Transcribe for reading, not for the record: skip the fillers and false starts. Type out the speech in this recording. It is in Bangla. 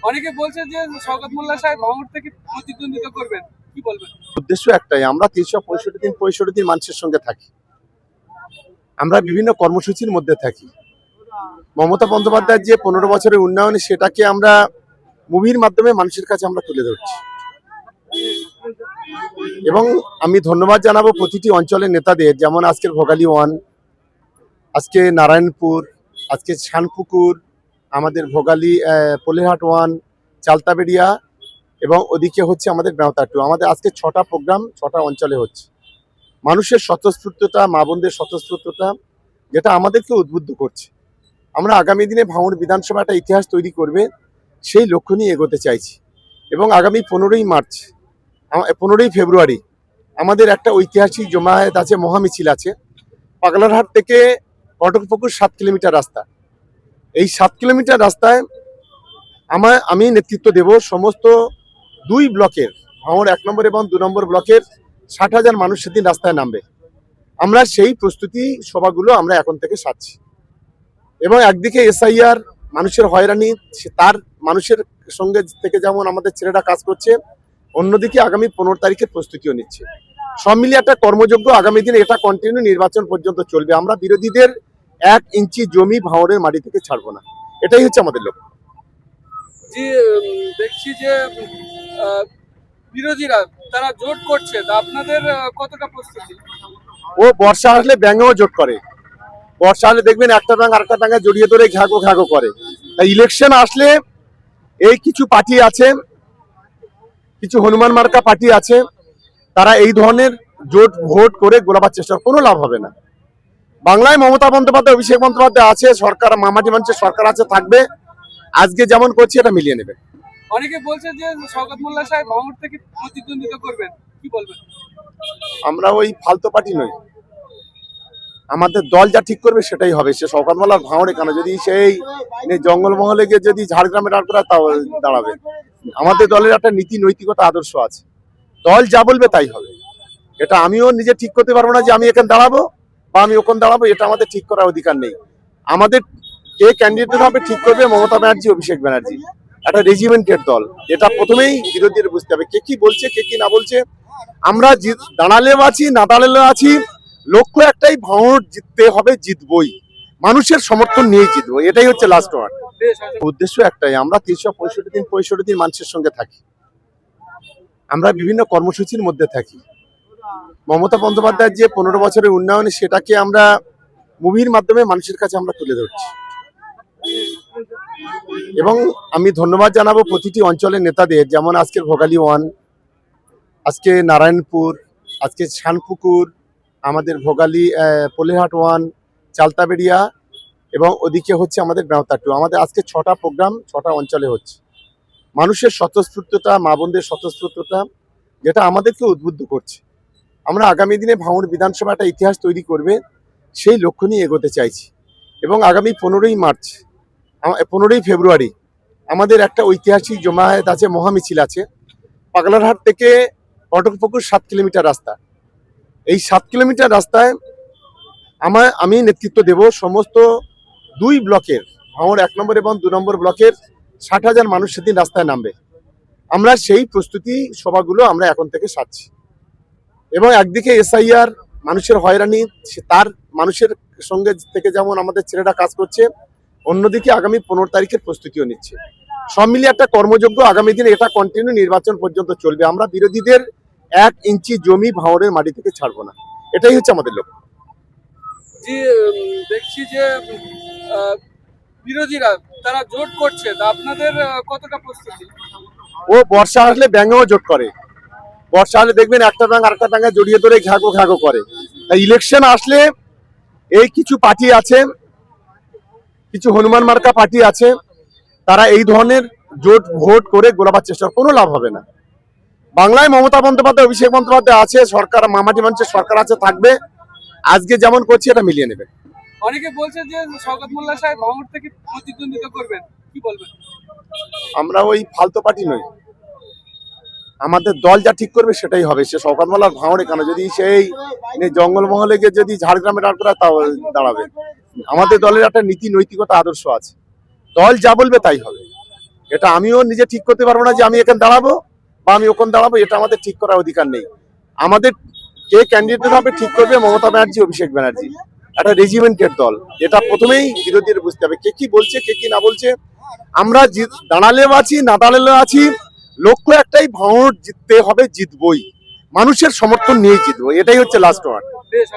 অনেকে বলছে যে শওকত মোল্লা সাহেব ভাঙড় থেকে প্রতিদ্বন্দ্বিতা করবেন, কি বলবেন? উদ্দেশ্য একটাই, আমরা ৩৬৫ দিন মানুষের সঙ্গে থাকি, আমরা বিভিন্ন কর্মসূচির মধ্যে থাকি। মমতা বন্দ্যোপাধ্যায়ের যে ১৫ বছরের উন্নয়ন, সেটাকে আমরা মুভির মাধ্যমে মানুষের কাছে আমরা তুলে ধরছি। এবং আমি ধন্যবাদ জানাবো প্রতিটি অঞ্চলের নেতাদের, যেমন আজকের ভোগালী 1, আজকে নারায়ণপুর, আজকে শানপুকুর, আমাদের ভোগালী পলেরহাট 1, চালতাবেড়িয়া, এবং ওদিকে হচ্ছে আমাদের বেওতা 2। আমাদের আজকে 6টা প্রোগ্রাম 6টা অঞ্চলে হচ্ছে। মানুষের স্বতঃস্ফূর্ততা, মা বোনদের স্বতঃস্ফূর্ততা, যেটা আমাদেরকে উদ্বুদ্ধ করছে। আমরা আগামী দিনে ভাঙড় বিধানসভা একটা ইতিহাস তৈরি করবে, সেই লক্ষ্য নিয়ে এগোতে চাইছি। এবং আগামী 15ই ফেব্রুয়ারি আমাদের একটা ঐতিহাসিক জমায়েত আছে, মহামিছিল আছে। পাগলারহাট থেকে কটকপুকুর 7 কিলোমিটার রাস্তা। এই 7 কিলোমিটার রাস্তায় আমি নেতৃত্ব দেব। সমস্ত 2 ব্লকের, ভাঙড় 1 নম্বর এবং 2 নম্বর ব্লকের 60,000 মানুষ সেদিন রাস্তায় নামবে। আমরা সেই প্রস্তুতি সভাগুলো আমরা এখন থেকে সারছি। এবং একদিকে SIR মানুষের হয়রানি, তার মানুষের সঙ্গে থেকে যেমন আমাদের ছেলেরা কাজ করছে, অন্যদিকে আগামী 15 তারিখের প্রস্তুতিও নিচ্ছে। সব মিলিয়ে একটা কর্মযোগ্য আগামী দিনে এটা কন্টিনিউ নির্বাচন পর্যন্ত চলবে। আমরা বিরোধীদের 1 ইঞ্চি জমি ভাঙড়ের মাটি থেকে ছাড়বো না, এটাই হচ্ছে আমাদের লক্ষ্য। যে দেখছি যে বিরোধীরা তারা জোট করছে, তা আপনাদের কতটা প্রস্তুতি? ও বর্ষা আসলে ব্যাঙেও জোট করে। বর্ষা আসলে দেখবেন একটা ব্যাঙ আরেকটা ব্যাঙে জড়িয়ে ধরে ঘ্যাগো ঘ্যাগো করে। তাই ইলেকশন আসলে এই কিছু পার্টি আছে, কিছু হনুমান মার্কা পার্টি আছে, তারা এই ধরনের জোট ভোট করে গোলাবার চেষ্টা, কোনো লাভ হবে না। বাংলায় মমতা বন্দ্যোপাধ্যায়, অভিষেক বন্দ্যোপাধ্যায় আছে, সরকার মামাটি মানুষের সরকার আছে, থাকবে। আজকে যেমন করছি এটা মিলিয়ে নেবে। অনেকে বলছে যে শওকত মোল্লা সাহেব ভাঙড় থেকে প্রতিদ্বন্দ্বিতা করবেন, কি বলবেন? আমরা ওই ফালতু পার্টি নই, আমাদের দল যা ঠিক করবে সেটাই হবে। সে শওকত মোল্লার ভাঙড়ে কেন, যদি সেই জঙ্গলমহলে গিয়ে যদি ঝাড়গ্রামে দাঁড় করা, তাও দাঁড়াবে। আমাদের দলের একটা নীতি নৈতিকতা আদর্শ আছে, দল যা বলবে তাই হবে। এটা আমিও নিজে ঠিক করতে পারবো না যে আমি এখানে দাঁড়াবো বা আমি ওখানে দাঁড়াবো, এটা আমাদের ঠিক করার অধিকার নেই। আমাদের কে ক্যান্ডিডেট হবে ঠিক করবে মমতা ব্যানার্জি, অভিষেক ব্যানার্জি। একটা রেজিমেন্টের দল, এটা প্রথমেই বিরোধীদের বুঝতে হবে কে কি বলছে, কে কি না বলছে। আমরা দাঁড়ালেও আছি, না দাঁড়ালেও আছি, লক্ষ্য একটাই, ভাঙড় জিততে হবে, জিতবই, মানুষের সমর্থন নিয়ে জিতবো, এটাই হচ্ছে লাস্ট ওয়ার্ড। উদ্দেশ্য একটাই, আমরা ৩৬৫ দিন মানুষের সঙ্গে থাকি, আমরা বিভিন্ন কর্মসূচির মধ্যে থাকি। মমতা বন্দ্যোপাধ্যায়ের যে 15 বছরের উন্নয়ন, সেটাকে আমরা মুভির মাধ্যমে মানুষের কাছে আমরা তুলে ধরছি। এবং আমি ধন্যবাদ জানাবো প্রতিটি অঞ্চলের নেতাদের, যেমন আজকের ভোগালী 1, আজকে নারায়ণপুর, আজকে শানপুকুর, আমাদের ভোগালী পলেরহাট 1, চালতাবেড়িয়া, এবং ওদিকে হচ্ছে আমাদের বেওতা 2। আমাদের আজকে 6টা প্রোগ্রাম 6টা অঞ্চলে হচ্ছে। মানুষের স্বতঃস্ফূর্ততা, মা বোনদের স্বতঃস্ফূর্ততা, যেটা আমাদেরকে উদ্বুদ্ধ করছে। আমরা আগামী দিনে ভাঙড় বিধানসভা একটা ইতিহাস তৈরি করবে, সেই লক্ষ্য নিয়ে এগোতে চাইছি। এবং আগামী 15ই ফেব্রুয়ারি আমাদের একটা ঐতিহাসিক জমায়েত আছে, মহামিছিল আছে। পাগলারহাট থেকে কটকপুকুর 7 কিলোমিটার রাস্তা। এই 7 কিলোমিটার রাস্তায় আমি নেতৃত্ব দেব। সমস্ত 2 ব্লকের, ভাঙড় 1 নম্বর এবং 2 নম্বর ব্লকের 60,000 মানুষ সেদিন রাস্তায় নামবে। আমরা সেই প্রস্তুতি সভাগুলো আমরা এখন থেকে সারছি। এবং একদিকে SIR মানুষের হয়রানি, তার মানুষের সঙ্গে থেকে যেমন আমাদের ছেলেরা কাজ করছে, অন্যদিকে আগামী 15 তারিখের প্রস্তুতিও নিচ্ছে। সব মিলিয়ে একটা কর্মযোগ্য আগামী দিনে এটা কন্টিনিউ নির্বাচন পর্যন্ত চলবে। আমরা বিরোধীদের 1 ইঞ্চি জমি ভাঙড়ের মাটি থেকে ছাড়বো না, এটাই হচ্ছে আমাদের লক্ষ্য। যে দেখছি যে বিরোধীরা তারা জোট করছে, তা আপনাদের কতটা প্রস্তুতি? ও বর্ষা আসলে ব্যাঙেও জোট করে। বর্ষা আসলে দেখবেন একটা ব্যাঙ আরেকটা ব্যাঙে জড়িয়ে ধরে ঘ্যাগো ঘ্যাগো করে। তাই ইলেকশন আসলে এই কিছু পার্টি আছে, কিছু হনুমান মার্কা পার্টি আছে, তারা এই ধরনের জোট ভোট করে গোলাবার চেষ্টা, কোনো লাভ হবে না। বাংলায় মমতা বন্দ্যোপাধ্যায়, অভিষেক বন্দ্যোপাধ্যায় আছে, সরকার মামাটি মানুষের সরকার আছে, থাকবে। আজকে যেমন করছি এটা মিলিয়ে নেবে। অনেকে বলছে যে শওকত মোল্লা সাহেব ভাঙড় থেকে প্রতিদ্বন্দ্বিতা করবেন, কি বলবেন? আমরা ওই ফালতু পার্টি নই, আমাদের দল যা ঠিক করবে সেটাই হবে। সে শওকত মোল্লার ভাঙড়ে কেন, যদি সেই জঙ্গলমহলে গিয়ে যদি ঝাড়গ্রামে দাঁড় করা, তাও দাঁড়াবে। আমাদের দলের একটা নীতি নৈতিকতা আদর্শ আছে, দল যা বলবে তাই হবে। এটা আমিও নিজে ঠিক করতে পারবো না যে আমি এখানে দাঁড়াবো বা আমি ওখানে দাঁড়াবো, এটা আমাদের ঠিক করার অধিকার নেই। আমাদের কে ক্যান্ডিডেট হবে ঠিক করবে মমতা ব্যানার্জি, অভিষেক ব্যানার্জি। একটা রেজিমেন্টের দল, এটা প্রথমেই বিরোধীদের বুঝতে হবে কে কি বলছে কে কি না বলছে। আমরা দাঁড়ালেও আছি না দাঁড়ালেও আছি, লক্ষ্য একটাই, ভাঙড় জিততে হবে, জিতবই, মানুষের সমর্থন নিয়ে জিতবো, এটাই হচ্ছে লাস্ট ওয়ার্ড। বেশ,